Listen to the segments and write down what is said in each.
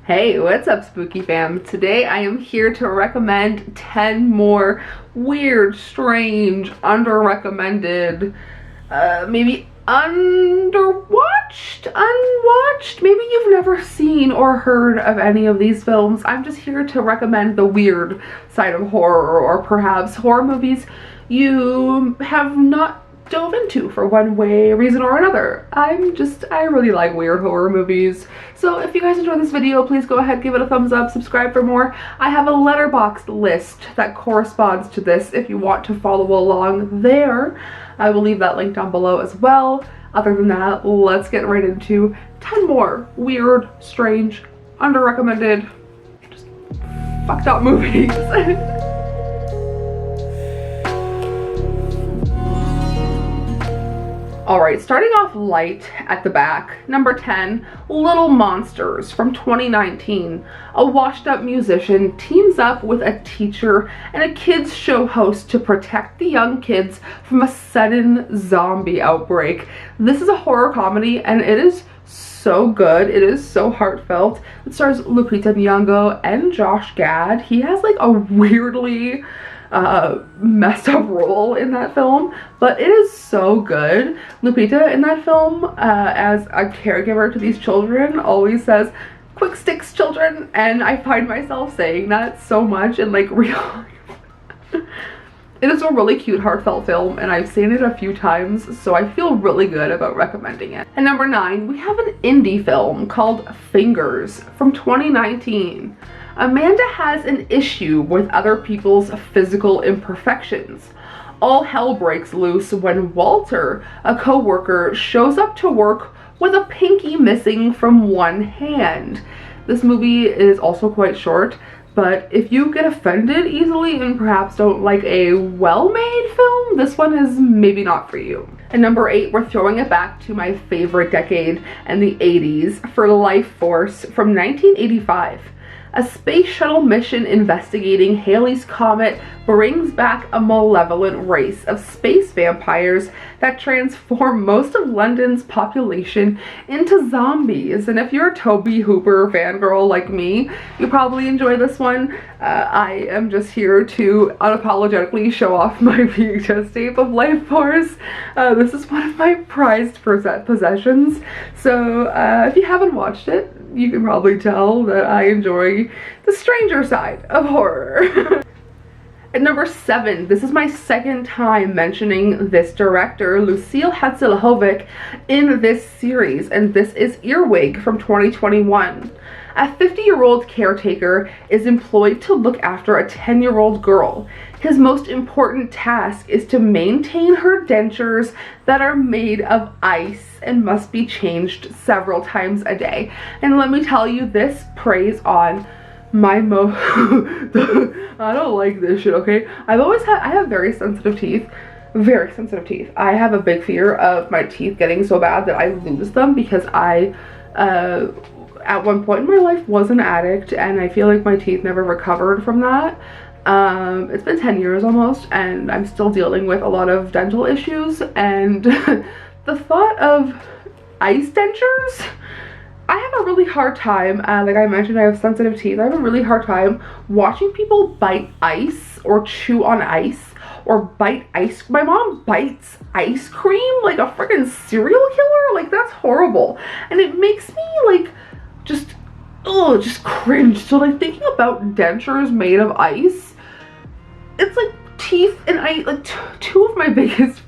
Hey, what's up, Spooky fam? Today I am here to recommend 10 more weird, strange, under-recommended, maybe underwatched, unwatched. Maybe you've never seen or heard of any of these films. I'm just here to recommend the weird side of horror, or perhaps horror movies you have not dove into for one reason or another. I really like weird horror movies. So if you guys enjoyed this video, please go ahead, give it a thumbs up, subscribe for more. I have a letterboxd list that corresponds to this if you want to follow along there. I will leave that link down below as well. Other than that, let's get right into 10 more weird, strange, under-recommended, just fucked up movies. Alright, starting off light at the back, number 10, Little Monsters from 2019. A washed-up musician teams up with a teacher and a kids show host to protect the young kids from a sudden zombie outbreak. This is a horror comedy and it is so good. It is so heartfelt. It stars Lupita Nyong'o and Josh Gad. He has like a weirdly messed up role in that film, but it is so good. Lupita in that film, as a caregiver to these children, always says, "Quick sticks, children," and I find myself saying that so much in like real life. It is a really cute, heartfelt film, and I've seen it a few times, so I feel really good about recommending it. And number 9, we have an indie film called Fingers from 2019. Amanda has an issue with other people's physical imperfections. All hell breaks loose when Walter, a co-worker, shows up to work with a pinky missing from one hand. This movie is also quite short, but if you get offended easily and perhaps don't like a well-made film, this one is maybe not for you. And number 8, we're throwing it back to my favorite decade and the 80s for Life Force from 1985. A space shuttle mission investigating Halley's Comet brings back a malevolent race of space vampires that transform most of London's population into zombies. And if you're a Tobe Hooper fangirl like me, you probably enjoy this one. I am just here to unapologetically show off my VHS tape of Life Force. This is one of my prized possessions. So if you haven't watched it, you can probably tell that I enjoy the stranger side of horror. At number 7, this is my second time mentioning this director, Lucille Hatzilovic, in this series, and this is Earwig from 2021. A 50-year-old caretaker is employed to look after a 10-year-old girl. His most important task is to maintain her dentures that are made of ice and must be changed several times a day. And let me tell you, this preys on my I don't like this shit, okay? I have very sensitive teeth. Very sensitive teeth. I have a big fear of my teeth getting so bad that I lose them, because I at one point in my life was an addict, and I feel like my teeth never recovered from that. It's been 10 years almost, and I'm still dealing with a lot of dental issues, and the thought of ice dentures, I have a really hard time, like I mentioned, I have sensitive teeth. I have a really hard time watching people bite ice or chew on ice or bite ice. My mom bites ice cream like a freaking serial killer. Like, that's horrible. And it makes me like just cringe. So like, thinking about dentures made of ice, it's like teeth and ice, like two of my biggest,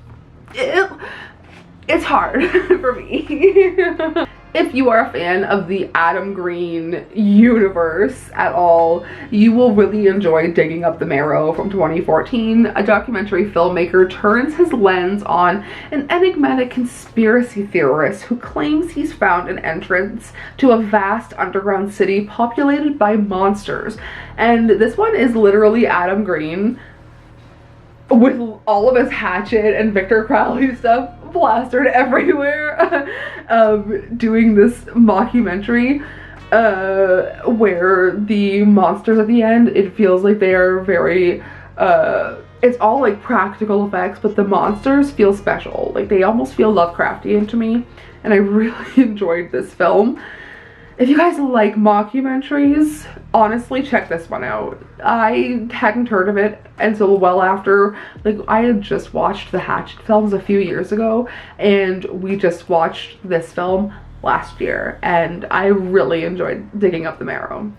it's hard for me. If you are a fan of the Adam Green universe at all, you will really enjoy Digging Up the Marrow from 2014. A documentary filmmaker turns his lens on an enigmatic conspiracy theorist who claims he's found an entrance to a vast underground city populated by monsters. And this one is literally Adam Green with all of his Hatchet and Victor Crowley stuff plastered everywhere, doing this mockumentary where the monsters at the end, it feels like they are very it's all like practical effects, but the monsters feel special. Like, they almost feel Lovecraftian to me, and I really enjoyed this film. If you guys like mockumentaries, honestly check this one out. I hadn't heard of it until well after, like, I had just watched the Hatchet films a few years ago, and we just watched this film last year, and I really enjoyed digging up the marrow.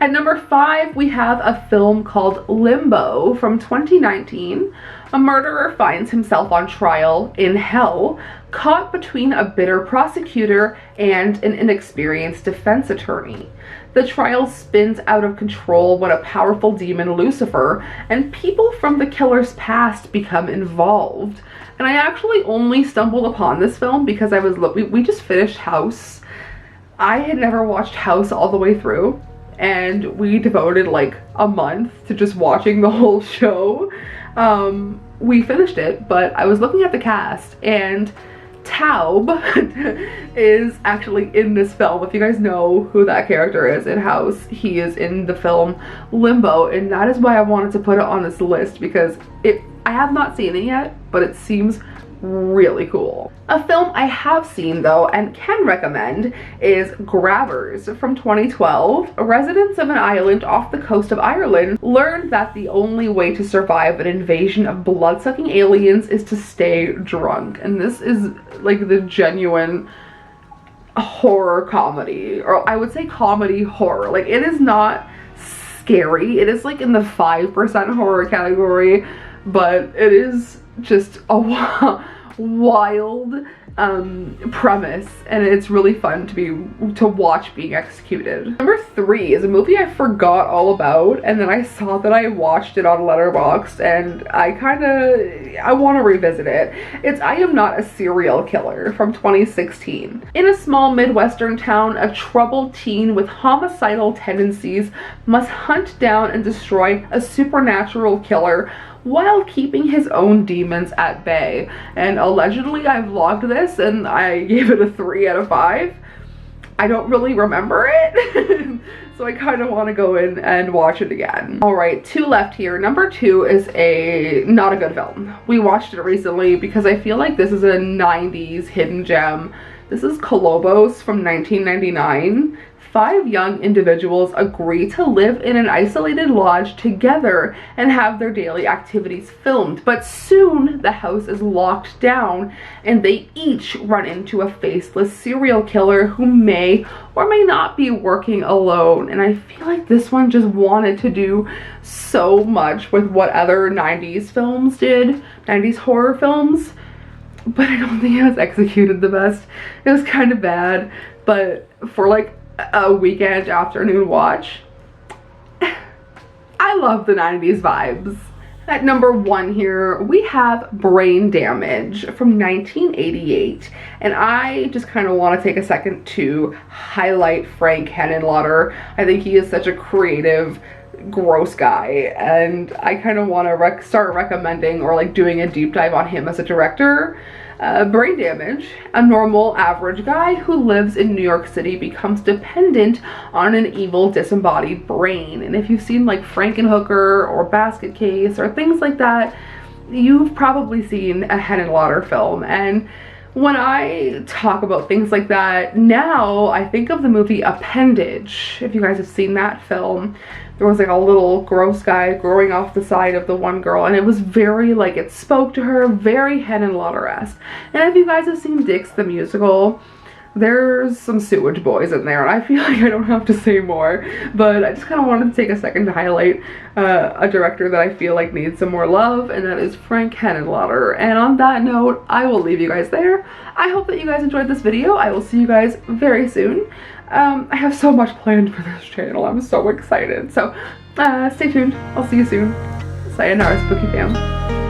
At number 5, we have a film called Limbo from 2019. A murderer finds himself on trial in hell, caught between a bitter prosecutor and an inexperienced defense attorney. The trial spins out of control when a powerful demon, Lucifer, and people from the killer's past become involved. And I actually only stumbled upon this film because we just finished House. I had never watched House all the way through, and we devoted like a month to just watching the whole show. We finished it, but I was looking at the cast, and Taub is actually in this film. If you guys know who that character is in House, he is in the film Limbo, and that is why I wanted to put it on this list, because I have not seen it yet, but it seems really cool. A film I have seen though and can recommend is Grabbers from 2012. Residents of an island off the coast of Ireland learned that the only way to survive an invasion of blood-sucking aliens is to stay drunk. And this is like the genuine horror comedy, or I would say comedy horror. Like, it is not scary. It is like in the 5% horror category, but it is just a wild premise, and it's really fun to watch being executed. Number 3 is a movie I forgot all about, and then I saw that I watched it on Letterboxd, and I want to revisit it. It's I Am Not a Serial Killer from 2016. In a small Midwestern town, a troubled teen with homicidal tendencies must hunt down and destroy a supernatural killer while keeping his own demons at bay. And allegedly I vlogged this and I gave it a 3 out of 5. I don't really remember it, so I kind of want to go in and watch it again. Alright, 2 left here. Number 2 is not a good film. We watched it recently because I feel like this is a 90s hidden gem. This is Cobos from 1999. 5 young individuals agree to live in an isolated lodge together and have their daily activities filmed, but soon the house is locked down and they each run into a faceless serial killer who may or may not be working alone. And I feel like this one just wanted to do so much with what other 90s films did, 90s horror films, but I don't think it was executed the best. It was kind of bad, but for like a weekend afternoon watch, I love the 90s vibes. At number 1 here, we have Brain Damage from 1988, and I just kind of want to take a second to highlight Frank Henenlotter. I think he is such a creative, gross guy, and I kind of want to start recommending or like doing a deep dive on him as a director. Brain Damage, a normal, average guy who lives in New York City becomes dependent on an evil, disembodied brain. And if you've seen like Frankenhooker or Basket Case or things like that, you've probably seen a Henenlotter film. And when I talk about things like that now, I think of the movie Appendage. If you guys have seen that film, there was like a little gross guy growing off the side of the one girl, and it was very like, it spoke to her, very Henenlotter-esque. And if you guys have seen Dix the Musical, there's some sewage boys in there, and I feel like I don't have to say more, but I just kind of wanted to take a second to highlight a director that I feel like needs some more love, and that is Frank Henenlotter. And on that note, I will leave you guys there. I hope that you guys enjoyed this video. I will see you guys very soon. I have so much planned for this channel. I'm so excited. So stay tuned. I'll see you soon. Sayonara, Spooky fam.